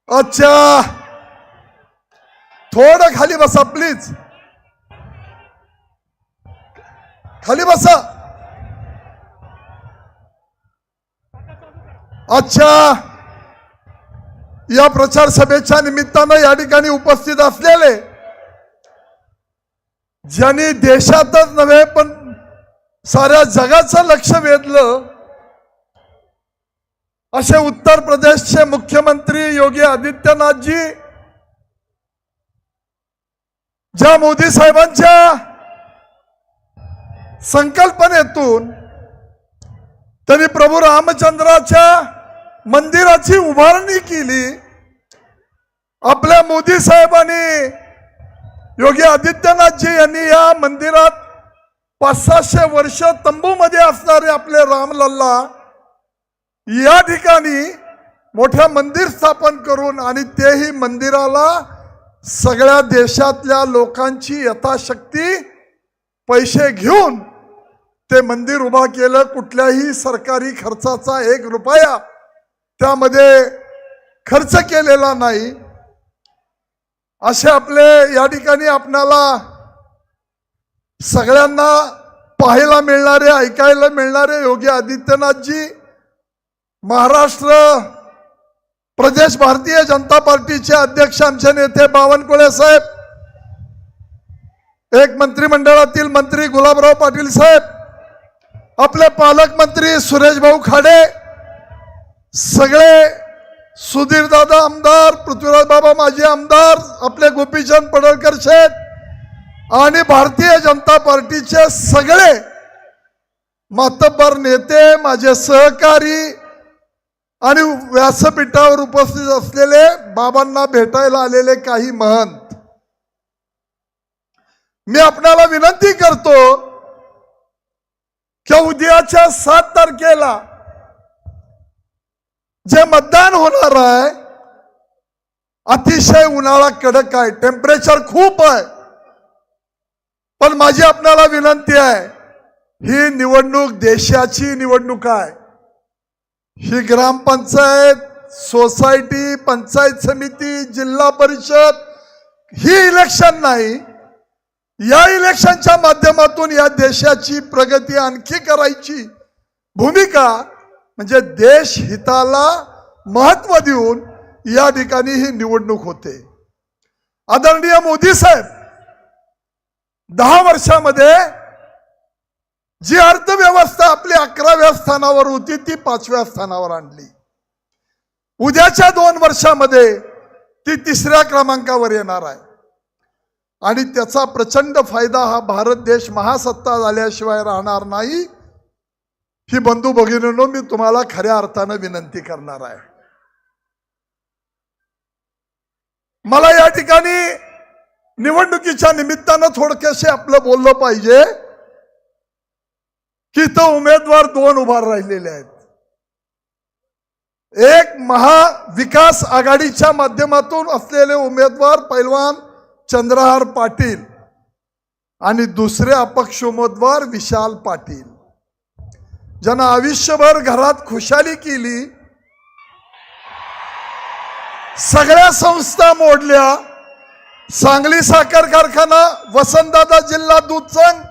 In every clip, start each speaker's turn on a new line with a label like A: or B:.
A: अच्छा, थोडं खाली बसा प्लीज, खाली बसा. अच्छा, या प्रचार सभेच्या निमित्तानं या ठिकाणी उपस्थित असलेले, ज्यांनी देशातच नव्हे पण साऱ्या जगाचं लक्ष वेधलं असे उत्तर प्रदेशचे मुख्यमंत्री योगी आदित्यनाथजी, ज्या मोदी साहेबांच्या संकल्पनेतून त्यांनी प्रभू रामचंद्राच्या मंदिराची उभारणी केली. आपल्या मोदी साहेबांनी, योगी आदित्यनाथजी यांनी या मंदिरात 500-600 वर्ष तंबूमध्ये असणारे आपले रामलल्ला या ठिकाणी मोठ्या मंदिर स्थापन करून, आणि तेही मंदिराला सगळ्या देशातल्या लोकांची यथाशक्ती पैसे घेऊन ते मंदिर उभा केलं. कुठल्याही सरकारी खर्चाचा 1 रुपया त्यामध्ये खर्च केलेला नाही. असे आपले या ठिकाणी आपणाला सगळ्यांना पाहायला मिळणारे, ऐकायला मिळणारे योगी आदित्यनाथजी महाराष्ट्र प्रदेश भारतीय जनता पार्टीचे अध्यक्ष, आमचे नेते बावनकुळे साहेब, एक मंत्रिमंडळातील मंत्री गुलाबराव पाटील साहेब, आपले पालकमंत्री सुरेश भाऊ खाडे, सगळे सुधीर दादा आमदार, पृथ्वीराज बाबा माजी आमदार, आपले गोपीचंद पडळकर साहेब आणि भारतीय जनता पार्टीचे सगळे मातब्बर नेते, माझे सहकारी आणि व्यासपीठावर उपस्थित असलेले, बाबांना भेटायला आलेले काही महंत, मी आपल्याला विनंती करतो की उद्याच्या 7 तारखेला जे मतदान होणार आहे, अतिशय उन्हाळा कडक आहे, टेम्परेचर खूप आहे, पण माझी आपल्याला विनंती आहे, ही निवडणूक देशाची निवडणूक आहे. ही ग्रामपंचायत, सोसायटी, पंचायत समिती, जिल्हा परिषद ही इलेक्शन नाही. या इलेक्शनच्या माध्यमातून या देशाची प्रगती आणखी करायची भूमिका म्हणजे देश हिताला महत्व देऊन या ठिकाणी ही निवडणूक होते. आदरणीय मोदी साहेब 10 वर्षामध्ये जी अर्थव्यवस्था आपली 11व्या स्थानावर होती ती 5व्या स्थानावर आणली. उद्याच्या 2 वर्षामध्ये ती 3ऱ्या क्रमांकावर येणार आहे, आणि त्याचा प्रचंड फायदा हा भारत देश महासत्ता झाल्याशिवाय राहणार नाही. ही बंधू भगिनींनो, मी तुम्हाला खऱ्या अर्थानं विनंती करणार आहे. मला या ठिकाणी निवडणुकीच्या निमित्तानं थोडकेसे आपलं बोललं पाहिजे की तो उमेदवार 2 उभा राहिलेले आहेत. एक महाविकास आघाडीच्या माध्यमातून असलेले उमेदवार पैलवान चंद्रहार पाटील आणि दुसरे अपक्ष उमेदवार विशाल पाटील, ज्यांना आयुष्यभर घरात खुशाली केली, सगळ्या संस्था मोडल्या, सांगली साखर कारखाना, वसंतदादा जिल्हा दूध संघ,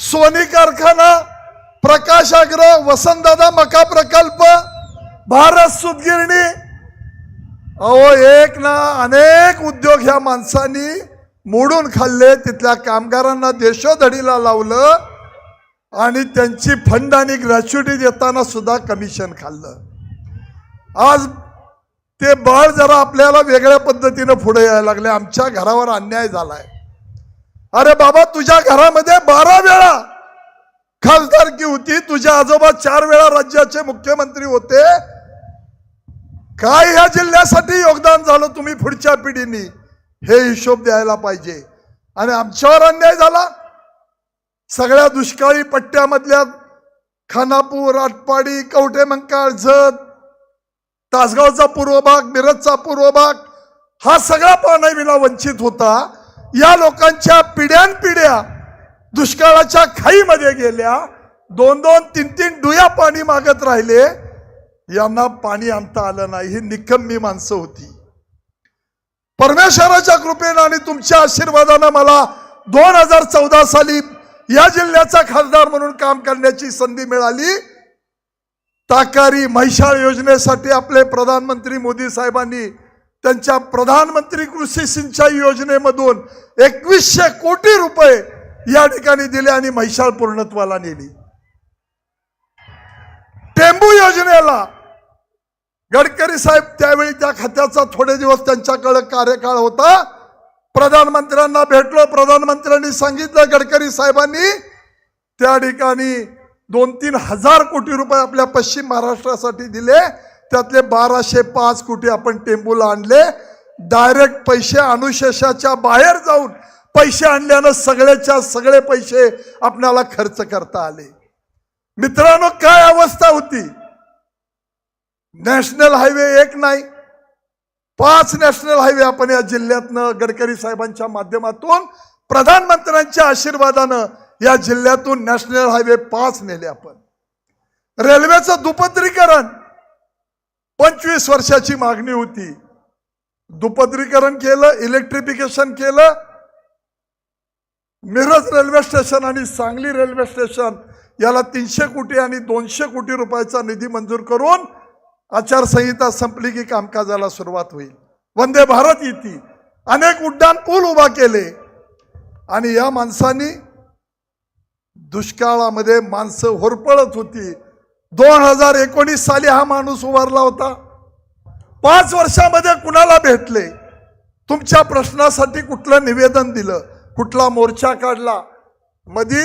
A: सोनी कारखाना, प्रकाशाग्रह, वसंतदादा मका प्रकल्प, भारत सूतगिरणी, अहो एक ना अनेक उद्योग ह्या माणसांनी मोडून खाल्ले. तिथल्या कामगारांना देशोधडीला लावलं आणि त्यांची फंड आणि ग्रॅच्युटी देताना सुद्धा कमिशन खाल्लं. आज ते बळ जरा आपल्याला वेगळ्या पद्धतीने पुढे यायला लागले. आमच्या घरावर अन्याय झालाय. अरे बाबा, तुझ्या घरामध्ये 12 वेळा खासदारकी होती, तुझे आजोबा 4 वेळा राज्याचे मुख्यमंत्री होते. काय ह्या जिल्ह्यासाठी योगदान झालं तुम्ही पुढच्या पिढीनी, हे हिशोब द्यायला पाहिजे. आणि आमच्यावर अन्याय झाला. सगळ्या दुष्काळी पट्ट्यामधल्या खानापूर, आटपाडी, कवठेमंकाळ, जत, तासगावचा पूर्व भाग, मिरजचा पूर्व भाग हा सगळा पाण्याविना वंचित होता. या लोकांच्या पिढ्यानपिढ्या दुष्काळाच्या खाईमध्ये गेल्या. 2-2, 3-3 डुया पाणी मागत राहिले. यांना पाणी आणता आलं नाही. ही निकम्मी माणसं होती. परमेश्वराच्या कृपेने आणि तुमच्या आशीर्वादाने मला 2014 साली या जिल्ह्याचा खासदार म्हणून काम करण्याची संधी मिळाली। ताकारी म्हैसाळ योजनेसाठी आपले प्रधानमंत्री मोदी साहेबांनी त्यांच्या प्रधानमंत्री कृषी सिंचाई योजनेमधून 2100 कोटी रुपये या ठिकाणी दिले आणि म्हैसाळ पूर्णत्वाला नेली। टेंबू योजनेला गडकरी साहेब त्यावेळी त्या खात्याचा थोडे दिवस त्यांच्याकडे कार्यकाळ होता। प्रधानमंत्र्यांना भेटलो, प्रधानमंत्र्यांनी सांगितलं गडकरी साहेबांनी त्या ठिकाणी 2-3 हजार कोटी रुपये आपल्या पश्चिम महाराष्ट्रासाठी दिले, त्यातले 1205 कोटी आपण टेंबूला आणले। डायरेक्ट पैसे अनुशेषाच्या बाहेर जाऊन पैसे आणल्यानं सगळेच्या सगळे पैसे आपल्याला खर्च करता आले। मित्रांनो, काय अवस्था होती, नॅशनल हायवे एक नाही 5 नॅशनल हायवे आपण या जिल्ह्यातनं गडकरी साहेबांच्या माध्यमातून प्रधानमंत्र्यांच्या आशीर्वादानं या जिल्ह्यातून नॅशनल हायवे 5 नेले आपण। रेल्वेचं दुपदरीकरण 25 वर्षाची मागणी होती, दुपदरीकरण केलं, इलेक्ट्रिफिकेशन केलं। मिरज रेल्वे स्टेशन आणि सांगली रेल्वे स्टेशन याला 300 कोटी आणि 200 कोटी रुपयाचा निधी मंजूर करून आचारसंहिता संपली की कामकाजाला सुरुवात होईल। वंदे भारत येते, अनेक उड्डाण पूल उभा केले आणि या माणसांनी दुष्काळामध्ये माणसं होरपळत होती। 2019 साली हा माणूस उभारला होता। 5 वर्षामध्ये कुणाला भेटले, तुमच्या प्रश्नासाठी कुठलं निवेदन दिलं, कुठला मोर्चा काढला? मधी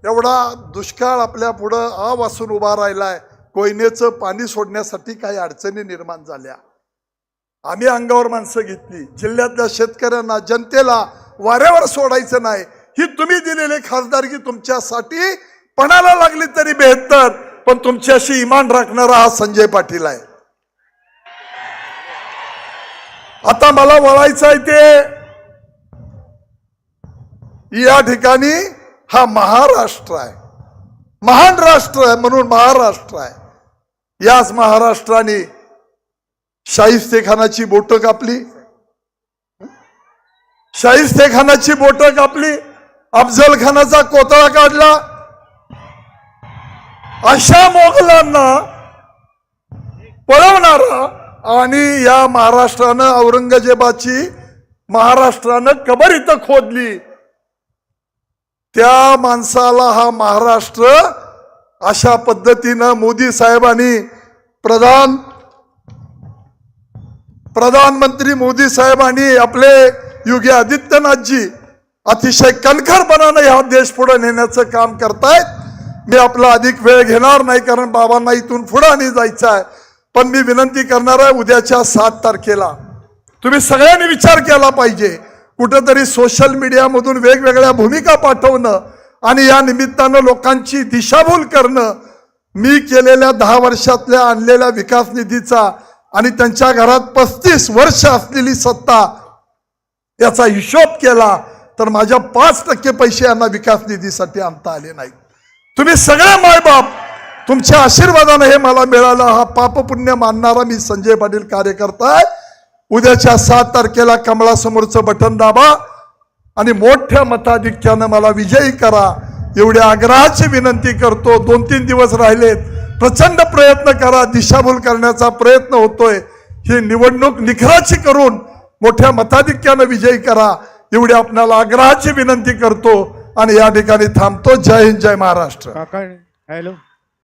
A: एवढा दुष्काळ आपल्या पुढं आवासून उभा राहिलाय, कोयनेचं पाणी सोडण्यासाठी काही अडचणी निर्माण झाल्या, आम्ही अंगावर माणसं घेतली। जिल्ह्यातल्या शेतकऱ्यांना जनतेला वाऱ्यावर सोडायचं नाही, ही तुम्ही दिलेली खासदारकी तुमच्यासाठी पणाला लागली तरी बेहत्तर, पण तुमच्याशी इमान राखणारा हा संजय पाटील आहे। आता मला वळायचं आहे ते या ठिकाणी हा महाराष्ट्र आहे, महान राष्ट्र आहे म्हणून महाराष्ट्र आहे। याच महाराष्ट्राने शाहिस्तेखानाची बोटं कापली, शाहिस्तेखानाची बोटं कापली, अफजल खानाचा कोतळा काढला। अशा मोगलांना पळवणारा आणि या महाराष्ट्रानं औरंगजेबाची महाराष्ट्रानं कबर इथं खोदली, त्या माणसाला हा महाराष्ट्र अशा पद्धतीनं मोदी साहेबांनी प्रधानमंत्री मोदी साहेबांनी आपले योगी आदित्यनाथजी अतिशय कणखरपणाने हा देश पुढे नेण्याचं काम करतायत। मी आपला अधिक वेळ घेणार नाही कारण बाबांना इथून पुढे आणि जायचं आहे, पण मी विनंती करणार आहे उद्याच्या 7 तारखेला तुम्ही सगळ्यांनी विचार केला पाहिजे, कुठेतरी सोशल मीडियामधून वेगवेगळ्या भूमिका पाठवणं आणि या निमित्तानं लोकांची दिशाभूल करणं, मी केलेल्या 10 वर्षातल्या आणलेल्या विकास निधीचा आणि त्यांच्या घरात 35 वर्ष असलेली सत्ता याचा हिशोब केला तर माझ्या 5% पैसे यांना विकास निधीसाठी आणता आले नाहीत। तुम्ही सगळे मायबाप तुमच्या आशीर्वादाने हे मला मिळालं, हा पाप पुण्य मानणारा मी संजय पाटील कार्यकर्ता आहे। उद्याच्या 7 तारखेला कमळासमोरचं बटन दाबा आणि मोठ्या मताधिक्यानं मला विजयी करा एवढ्या आग्रहाची विनंती करतो। 2-3 दिवस राहिलेत, प्रचंड प्रयत्न करा, दिशाभूल करण्याचा प्रयत्न होतोय, ही निवडणूक निखराची करून मोठ्या मताधिक्यानं विजयी करा एवढी आपल्याला आग्रहाची विनंती करतो आणि या ठिकाणी थांबतो। जय हिंद, जय महाराष्ट्र।
B: हॅलो।